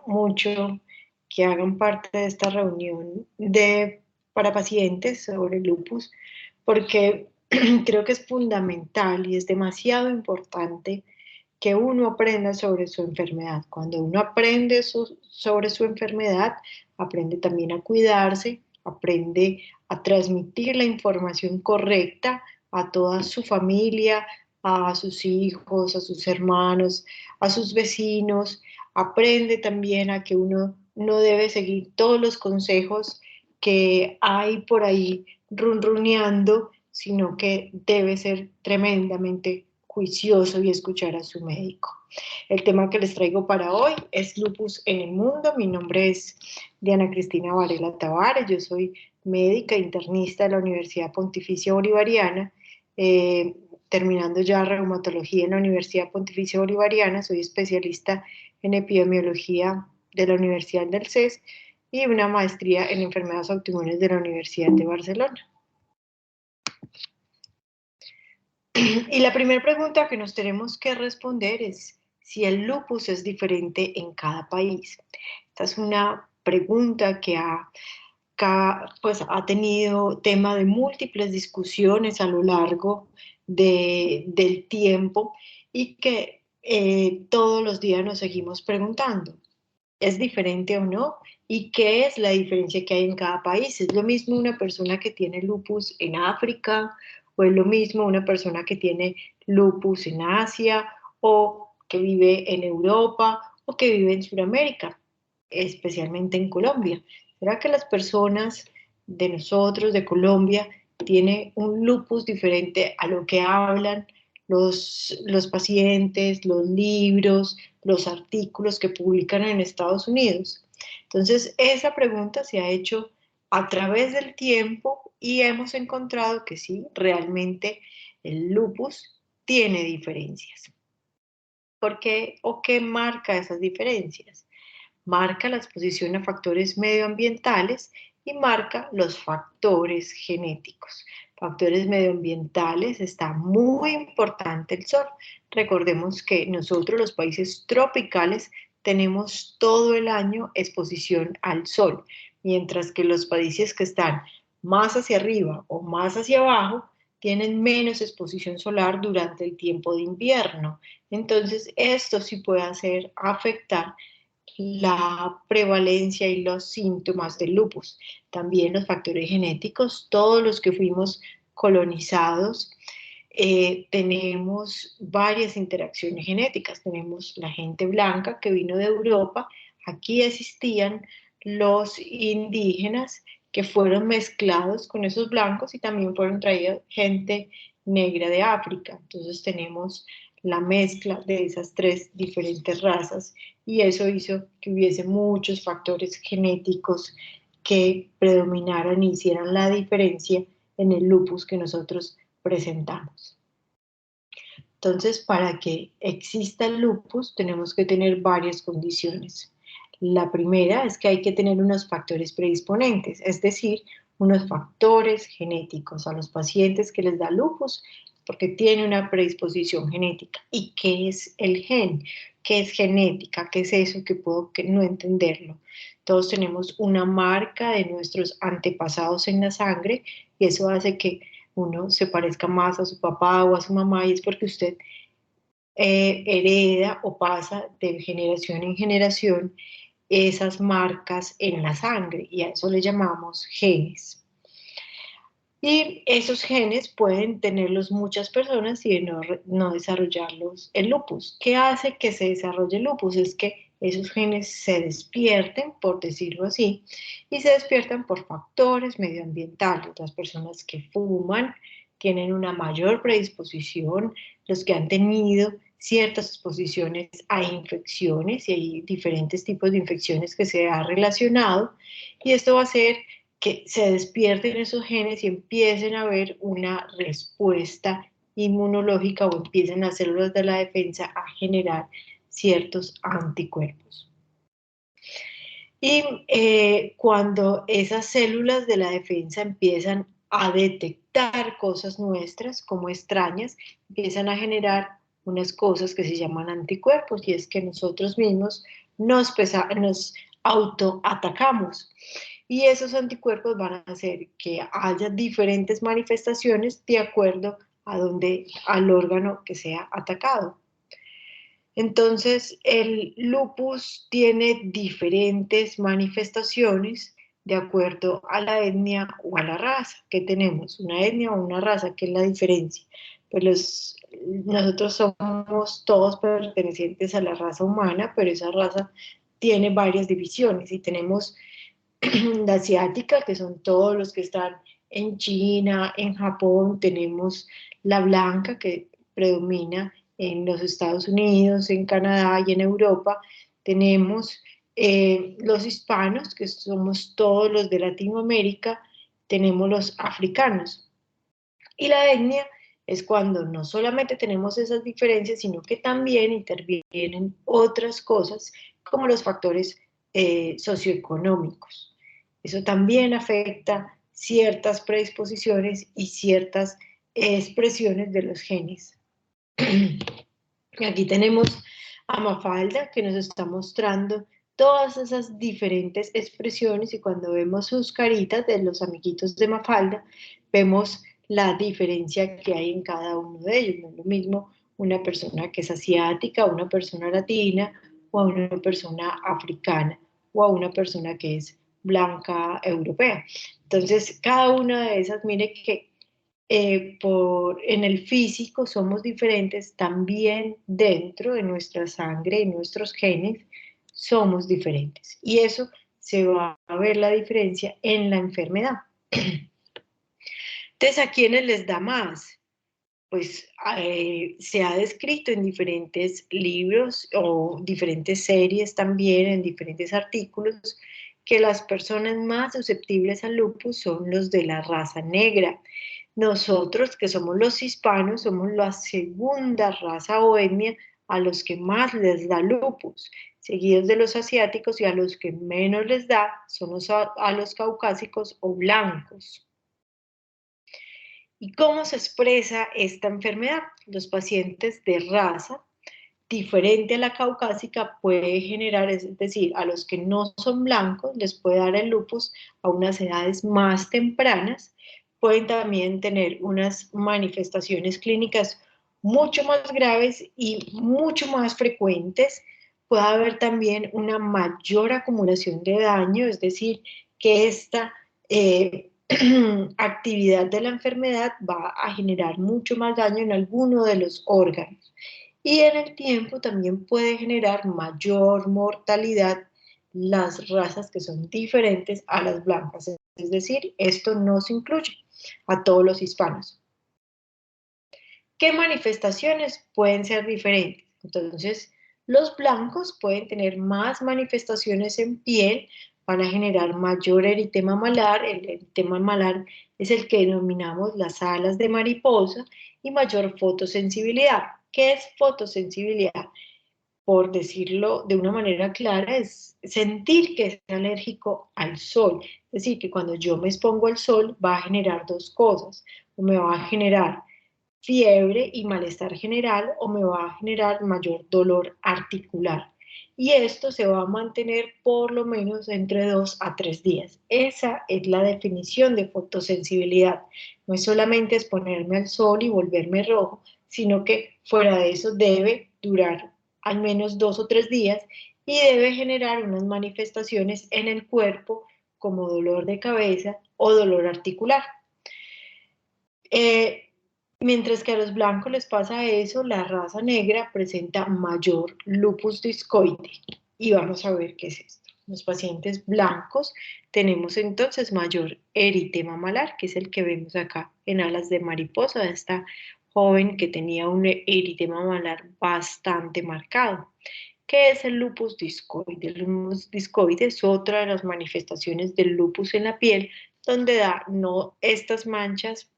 mucho que hagan parte de esta reunión para pacientes sobre lupus, porque creo que es fundamental y es demasiado importante que uno aprenda sobre su enfermedad. Cuando uno aprende sobre su enfermedad, aprende también a cuidarse, aprende a transmitir la información correcta a toda su familia, a sus hijos, a sus hermanos, a sus vecinos. Aprende también a que uno no debe seguir todos los consejos que hay por ahí runruneando, sino que debe ser tremendamente juicioso y escuchar a su médico. El tema que les traigo para hoy es lupus en el mundo. Mi nombre es Diana Cristina Varela Tavares, yo soy médica internista de la Universidad Pontificia Bolivariana, terminando ya reumatología en la Universidad Pontificia Bolivariana, soy especialista en epidemiología de la Universidad del CES y una maestría en enfermedades autoinmunes de la Universidad de Barcelona. Y la primera pregunta que nos tenemos que responder es si el lupus es diferente en cada país. Esta es una pregunta que ha tenido tema de múltiples discusiones a lo largo del tiempo y que todos los días nos seguimos preguntando. ¿Es diferente o no? ¿Y qué es la diferencia que hay en cada país? ¿Es lo mismo una persona que tiene lupus en África o es lo mismo una persona que tiene lupus en Asia o que vive en Europa o que vive en Sudamérica, especialmente en Colombia? ¿Será que las personas de nosotros, de Colombia, tienen un lupus diferente a lo que hablan los pacientes, los libros, los artículos que publican en Estados Unidos? Entonces, esa pregunta se ha hecho a través del tiempo y hemos encontrado que sí, realmente el lupus tiene diferencias. ¿Por qué o qué marca esas diferencias? Marca la exposición a factores medioambientales y marca los factores genéticos. Factores medioambientales, está muy importante el sol. Recordemos que nosotros, los países tropicales, tenemos todo el año exposición al sol, mientras que los países que están más hacia arriba o más hacia abajo tienen menos exposición solar durante el tiempo de invierno. Entonces, esto sí puede afectar la prevalencia y los síntomas del lupus. También los factores genéticos, todos los que fuimos colonizados, tenemos varias interacciones genéticas. Tenemos la gente blanca que vino de Europa, aquí existían los indígenas que fueron mezclados con esos blancos y también fueron traídos gente negra de África. Entonces tenemos la mezcla de esas tres diferentes razas y eso hizo que hubiese muchos factores genéticos que predominaran y hicieran la diferencia en el lupus que nosotros presentamos. Entonces, para que exista el lupus tenemos que tener varias condiciones. La primera es que hay que tener unos factores predisponentes, es decir, unos factores genéticos a los pacientes que les da lupus porque tiene una predisposición genética. ¿Y qué es el gen? ¿Qué es genética? ¿Qué es eso que puedo no entenderlo? Todos tenemos una marca de nuestros antepasados en la sangre y eso hace que uno se parezca más a su papá o a su mamá y es porque usted hereda o pasa de generación en generación esas marcas en la sangre y a eso le llamamos genes. Y esos genes pueden tenerlos muchas personas y no desarrollarlos el lupus. ¿Qué hace que se desarrolle el lupus? Es que esos genes se despierten, por decirlo así, y se despiertan por factores medioambientales. Las personas que fuman tienen una mayor predisposición, los que han tenido ciertas exposiciones a infecciones, y hay diferentes tipos de infecciones que se ha relacionado, y esto va a ser que se despierten esos genes y empiecen a haber una respuesta inmunológica o empiecen las células de la defensa a generar ciertos anticuerpos. Y cuando esas células de la defensa empiezan a detectar cosas nuestras como extrañas, empiezan a generar unas cosas que se llaman anticuerpos y es que nosotros mismos nos autoatacamos. Y esos anticuerpos van a hacer que haya diferentes manifestaciones de acuerdo al órgano que sea atacado. Entonces, el lupus tiene diferentes manifestaciones de acuerdo a la etnia o a la raza que tenemos. Una etnia o una raza, ¿qué es la diferencia? Pues nosotros somos todos pertenecientes a la raza humana, pero esa raza tiene varias divisiones y tenemos la asiática, que son todos los que están en China, en Japón, tenemos la blanca, que predomina en los Estados Unidos, en Canadá y en Europa, tenemos los hispanos, que somos todos los de Latinoamérica, tenemos los africanos. Y la etnia es cuando no solamente tenemos esas diferencias, sino que también intervienen otras cosas, como los factores socioeconómicos. Eso también afecta ciertas predisposiciones y ciertas expresiones de los genes. Y aquí tenemos a Mafalda, que nos está mostrando todas esas diferentes expresiones, y cuando vemos sus caritas de los amiguitos de Mafalda, vemos la diferencia que hay en cada uno de ellos. No es lo mismo una persona que es asiática, una persona latina, o a una persona africana, o a una persona que es blanca europea. Entonces, cada una de esas, mire que en el físico somos diferentes, también dentro de nuestra sangre, en nuestros genes, somos diferentes. Y eso se va a ver la diferencia en la enfermedad. Entonces, ¿a quiénes les da más? Pues se ha descrito en diferentes libros o diferentes series también, en diferentes artículos, que las personas más susceptibles al lupus son los de la raza negra. Nosotros, que somos los hispanos, somos la segunda raza o etnia a los que más les da lupus, seguidos de los asiáticos, y a los que menos les da son a los caucásicos o blancos. ¿Y cómo se expresa esta enfermedad? Los pacientes de raza diferente a la caucásica puede generar, es decir, a los que no son blancos les puede dar el lupus a unas edades más tempranas, pueden también tener unas manifestaciones clínicas mucho más graves y mucho más frecuentes, puede haber también una mayor acumulación de daño, es decir, que esta actividad de la enfermedad va a generar mucho más daño en alguno de los órganos. Y en el tiempo también puede generar mayor mortalidad las razas que son diferentes a las blancas. Es decir, esto no se incluye a todos los hispanos. ¿Qué manifestaciones pueden ser diferentes? Entonces, los blancos pueden tener más manifestaciones en piel, van a generar mayor eritema malar. El eritema malar es el que denominamos las alas de mariposa, y mayor fotosensibilidad. ¿Qué es fotosensibilidad? Por decirlo de una manera clara, es sentir que es alérgico al sol. Es decir, que cuando yo me expongo al sol va a generar dos cosas: o me va a generar fiebre y malestar general, o me va a generar mayor dolor articular. Y esto se va a mantener por lo menos entre 2 a 3 días. Esa es la definición de fotosensibilidad. No es solamente exponerme al sol y volverme rojo, sino que fuera de eso debe durar al menos 2 o 3 días y debe generar unas manifestaciones en el cuerpo como dolor de cabeza o dolor articular. Mientras que a los blancos les pasa eso, la raza negra presenta mayor lupus discoide. Y vamos a ver qué es esto. Los pacientes blancos tenemos entonces mayor eritema malar, que es el que vemos acá en alas de mariposa, de esta joven que tenía un eritema malar bastante marcado. ¿Qué es el lupus discoide? El lupus discoide es otra de las manifestaciones del lupus en la piel, donde da no estas manchas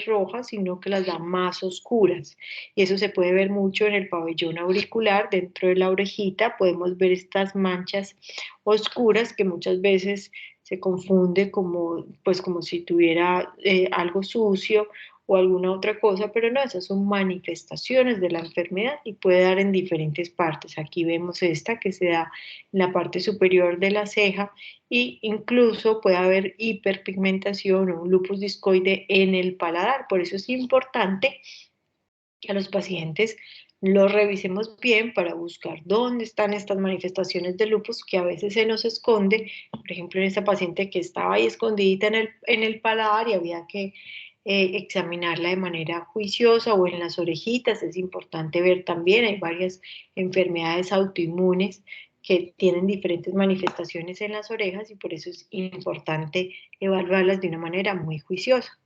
rojas, sino que las da más oscuras. Y eso se puede ver mucho en el pabellón auricular, dentro de la orejita podemos ver estas manchas oscuras que muchas veces se confunde como, pues, como si tuviera algo sucio, o alguna otra cosa, pero no, esas son manifestaciones de la enfermedad y puede dar en diferentes partes. Aquí vemos esta que se da en la parte superior de la ceja e incluso puede haber hiperpigmentación o un lupus discoide en el paladar. Por eso es importante que a los pacientes los revisemos bien para buscar dónde están estas manifestaciones de lupus que a veces se nos esconde. Por ejemplo, en esta paciente que estaba ahí escondidita en el paladar y había que examinarla de manera juiciosa, o en las orejitas, es importante ver también, hay varias enfermedades autoinmunes que tienen diferentes manifestaciones en las orejas y por eso es importante evaluarlas de una manera muy juiciosa.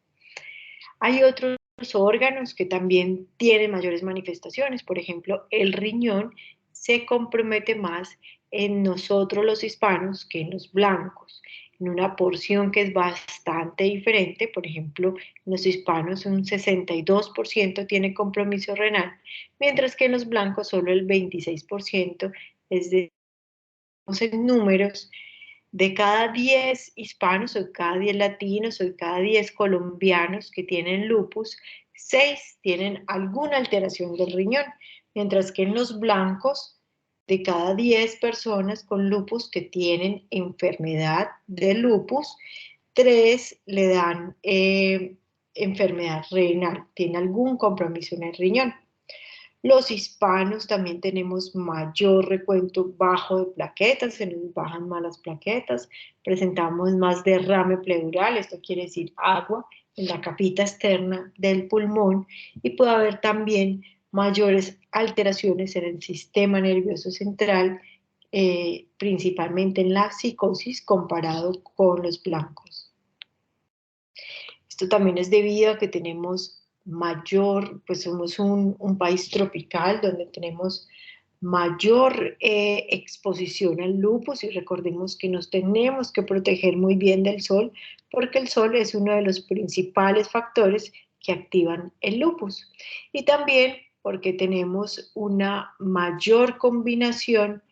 Hay otros órganos que también tienen mayores manifestaciones, por ejemplo, el riñón se compromete más en nosotros los hispanos que en los blancos, en una porción que es bastante diferente. Por ejemplo, en los hispanos un 62% tiene compromiso renal, mientras que en los blancos solo el 26%, es decir, en números, de cada 10 hispanos, o de cada 10 latinos, o de cada 10 colombianos que tienen lupus, 6 tienen alguna alteración del riñón, mientras que en los blancos, de cada 10 personas con lupus que tienen enfermedad de lupus, 3 le dan enfermedad renal, tiene algún compromiso en el riñón. Los hispanos también tenemos mayor recuento bajo de plaquetas, se nos bajan más las plaquetas, presentamos más derrame pleural, esto quiere decir agua en la capita externa del pulmón, y puede haber también mayores alteraciones en el sistema nervioso central, principalmente en la psicosis comparado con los blancos. Esto también es debido a que tenemos mayor, pues somos un país tropical donde tenemos mayor exposición al lupus, y recordemos que nos tenemos que proteger muy bien del sol porque el sol es uno de los principales factores que activan el lupus, y también porque tenemos una mayor combinación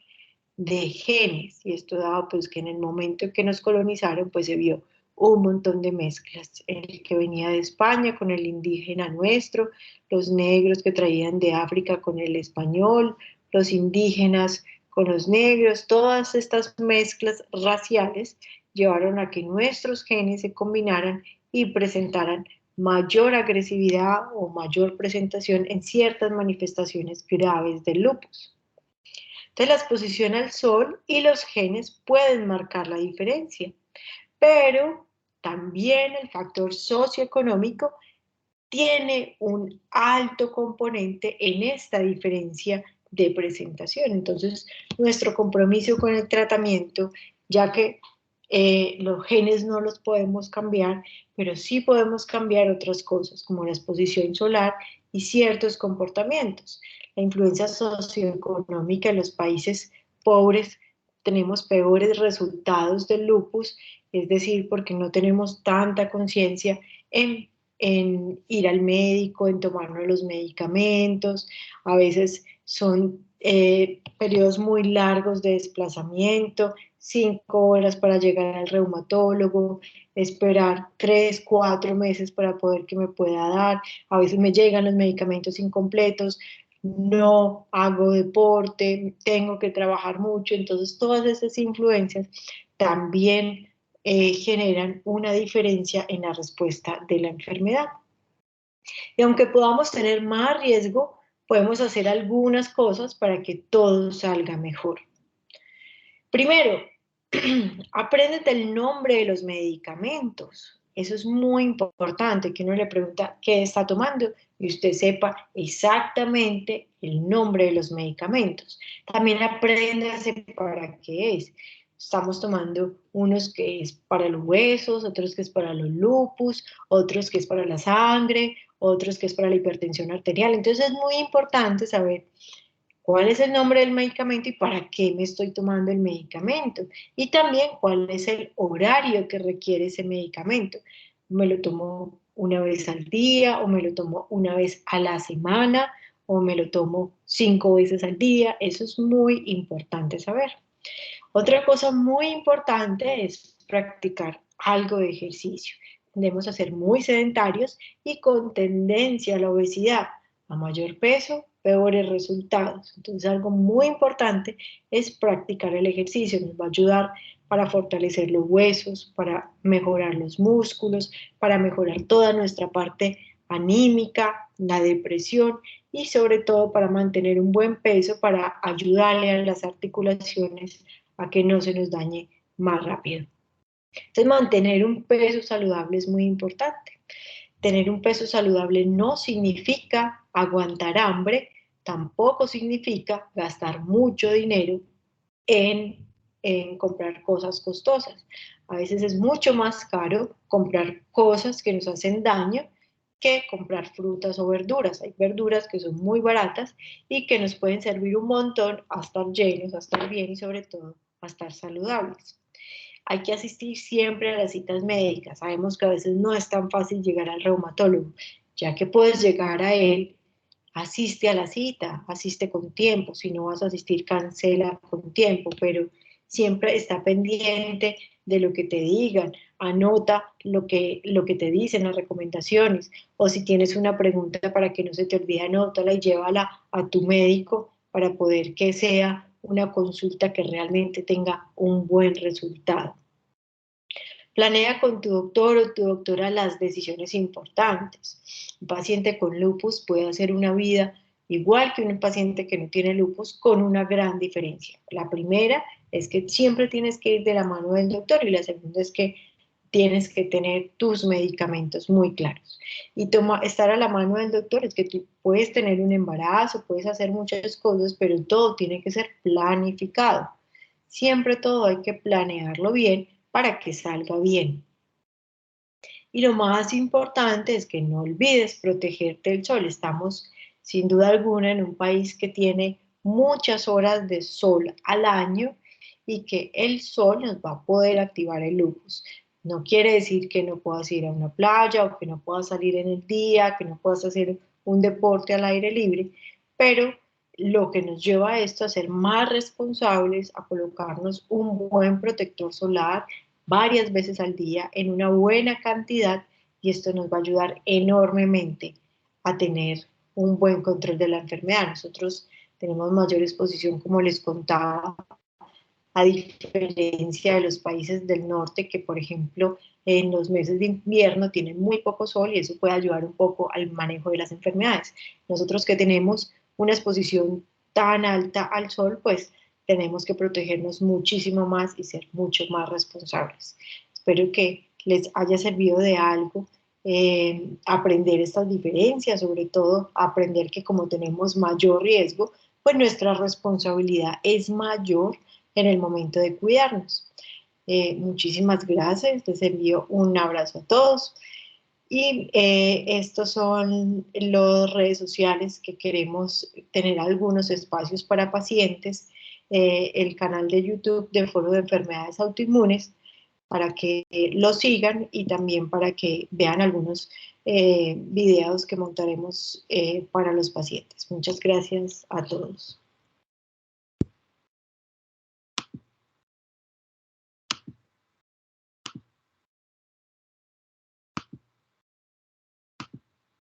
de genes, y esto dado pues que en el momento que nos colonizaron pues se vio un montón de mezclas, el que venía de España con el indígena nuestro, los negros que traían de África con el español, los indígenas con los negros, todas estas mezclas raciales llevaron a que nuestros genes se combinaran y presentaran mayor agresividad o mayor presentación en ciertas manifestaciones graves del lupus. Entonces, la exposición al sol y los genes pueden marcar la diferencia, pero también el factor socioeconómico tiene un alto componente en esta diferencia de presentación. Entonces, nuestro compromiso con el tratamiento, ya que los genes no los podemos cambiar, pero sí podemos cambiar otras cosas, como la exposición solar y ciertos comportamientos. La influencia socioeconómica en los países pobres, tenemos peores resultados del lupus, es decir, porque no tenemos tanta conciencia en ir al médico, en tomarnos los medicamentos. A veces son periodos muy largos de desplazamiento, 5 horas para llegar al reumatólogo, esperar 3, 4 meses para poder que me pueda dar. A veces me llegan los medicamentos incompletos, no hago deporte, tengo que trabajar mucho. Entonces todas esas influencias también generan una diferencia en la respuesta de la enfermedad. Y aunque podamos tener más riesgo, podemos hacer algunas cosas para que todo salga mejor. Primero, apréndete el nombre de los medicamentos. Eso es muy importante, que uno le pregunta qué está tomando y usted sepa exactamente el nombre de los medicamentos. También apréndase para qué es. Estamos tomando unos que es para los huesos, otros que es para los lupus, otros que es para la sangre, otros que es para la hipertensión arterial. Entonces es muy importante saber cuál es el nombre del medicamento y para qué me estoy tomando el medicamento. Y también cuál es el horario que requiere ese medicamento. ¿Me lo tomo una vez al día, o me lo tomo una vez a la semana, o me lo tomo 5 veces al día? Eso es muy importante saber. Otra cosa muy importante es practicar algo de ejercicio. tendemos a ser muy sedentarios y con tendencia a la obesidad. A mayor peso, peores resultados. Entonces, algo muy importante es practicar el ejercicio. Nos va a ayudar para fortalecer los huesos, para mejorar los músculos, para mejorar toda nuestra parte anímica, la depresión y sobre todo para mantener un buen peso, para ayudarle a las articulaciones a que no se nos dañe más rápido. Entonces, mantener un peso saludable es muy importante. Tener un peso saludable no significa aguantar hambre, tampoco significa gastar mucho dinero en comprar cosas costosas. A veces es mucho más caro comprar cosas que nos hacen daño que comprar frutas o verduras. Hay verduras que son muy baratas y que nos pueden servir un montón a estar llenos, a estar bien y sobre todo a estar saludables. Hay que asistir siempre a las citas médicas. Sabemos que a veces no es tan fácil llegar al reumatólogo. Ya que puedes llegar a él, asiste a la cita, asiste con tiempo. Si no vas a asistir, cancela con tiempo, pero siempre está pendiente de lo que te digan. Anota lo que te dicen las recomendaciones. O si tienes una pregunta para que no se te olvide, anótala y llévala a tu médico para poder que sea una consulta que realmente tenga un buen resultado. Planea con tu doctor o tu doctora las decisiones importantes. Un paciente con lupus puede hacer una vida igual que un paciente que no tiene lupus, con una gran diferencia. La primera es que siempre tienes que ir de la mano del doctor y la segunda es que tienes que tener tus medicamentos muy claros. Y estar a la mano del doctor es que tú puedes tener un embarazo, puedes hacer muchas cosas, pero todo tiene que ser planificado. Siempre todo hay que planearlo bien para que salga bien. Y lo más importante es que no olvides protegerte del sol. Estamos sin duda alguna en un país que tiene muchas horas de sol al año y que el sol nos va a poder activar el lupus. No quiere decir que no puedas ir a una playa o que no puedas salir en el día, que no puedas hacer un deporte al aire libre, pero lo que nos lleva a esto a ser más responsables, a colocarnos un buen protector solar varias veces al día en una buena cantidad y esto nos va a ayudar enormemente a tener un buen control de la enfermedad. Nosotros tenemos mayor exposición, como les contaba, a diferencia de los países del norte que, por ejemplo, en los meses de invierno tienen muy poco sol y eso puede ayudar un poco al manejo de las enfermedades. Nosotros que tenemos una exposición tan alta al sol, pues tenemos que protegernos muchísimo más y ser mucho más responsables. Espero que les haya servido de algo aprender estas diferencias, sobre todo aprender que como tenemos mayor riesgo, pues nuestra responsabilidad es mayor en el momento de cuidarnos. Muchísimas gracias, les envío un abrazo a todos y estos son las redes sociales que queremos tener algunos espacios para pacientes, el canal de YouTube de Foro de Enfermedades Autoinmunes para que lo sigan y también para que vean algunos videos que montaremos para los pacientes. Muchas gracias a todos.